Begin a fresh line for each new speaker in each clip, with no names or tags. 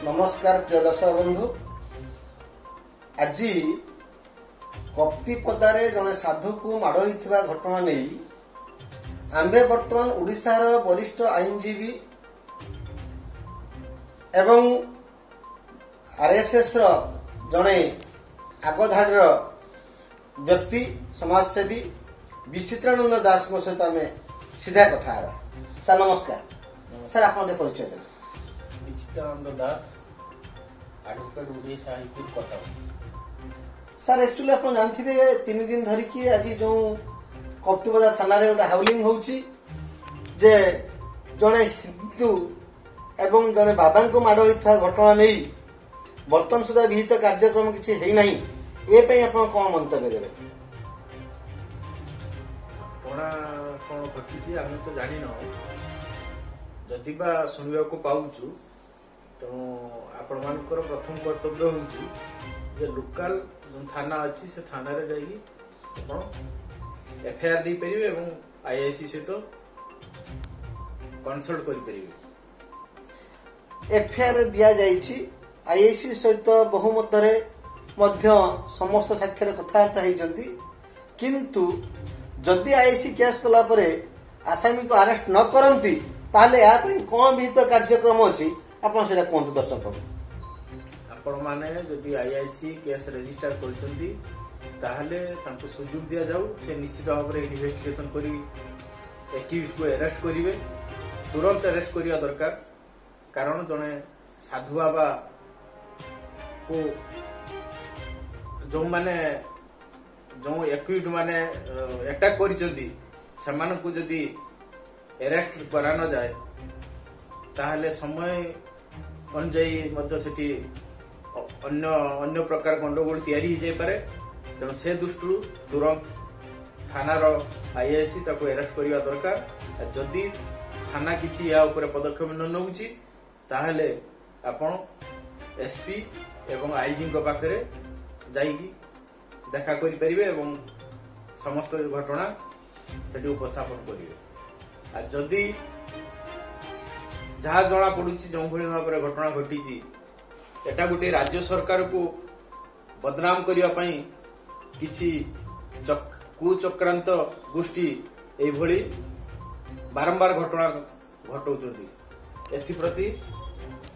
नमस्कार प्रिय दर्शक बंधु। आज कप्तिपदारे जड़े साधु को माड़ होता घटना नहीं आंबे बर्तमान ओडिशार वरिष्ठ आईनजीवी एवं आरएसएस जड़े आगधाड़ व्यक्ति समाजसेवी विचित्रानंद दास सहित आम सीधा कथा सर नमस्कार। सर आप परिचय दें।
Bichitrananda Das advocate Odisha high court Cuttack.
Sir actually आप जानते 3 दिन धरिकी आज जो कप्तिपदा थाना रे गोटे हाउलिंग होउची जे जड़े हिंदू एवं जड़े बाबा को माड़ होता घटना नहीं बर्तमान सुधा विहित कार्यक्रम किसी है ना ये कौन मंतव्य देवे?
घटना कौन घटी आम तो जान जदि बा शुणा को पाऊचु तो आपण मानकर प्रथम कर्तव्य हो लोकाल जो थाना अच्छी से थाना रे जाइए एफआईआर दे परिबे एवं आईआईसी सहित कंसल्ट करि परिबे।
एफआईआर दिया जाइछि आईआईसी सहित बहुमत रे मध्य समस्त साक्षर कथबार्ता होइजंती किंतु जदि आईआईसी केस कला परे आसामी को अरेस्ट न करंती ताले या कौन विहित कार्यक्रम अच्छी आपन सेटा कोन दर्शक
आपण माने जदि आईआईसी केस रजिस्टर करछंती ताहले तांको सुযোগ दिया जाऊ से निश्चित भाव में इन्वेस्टिगेशन करी एक्यूज को अरेस्ट करिवे तुरंत अरेस्ट करिया दरकार कारण जने साधु बाबा को जो माने जो एक्यूज माने अटैक करिसंती समान को जदि अरेस्ट करा न जाए ताहले समय अनुजाई मध्य सेठी अन्य अन्य प्रकार गंडगोल तैयारी हो जाए पारे तेणु से दृष्टि तुरंत थानार आईआईसी ताको अरेस्ट करने दरकार जदि थाना किसी या ऊपर पदक्षेप न नौची ताहले आपण एसपी एवं आईजी पाखे जाइकी देखा करि परिबे एवं समस्त घटना सेठी उपस्थापन करिवे। जदि जहाँ जना पड़ुची जो भाई भाव में घटना घटी एटा गोटे राज्य सरकार को बदनाम करने किसी कुचक्रांत गोष्ठी एभली बारंबार घटना घटाउछंती एथि प्रति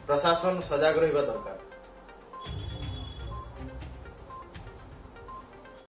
प्रशासन सजग रहिबा दरकार।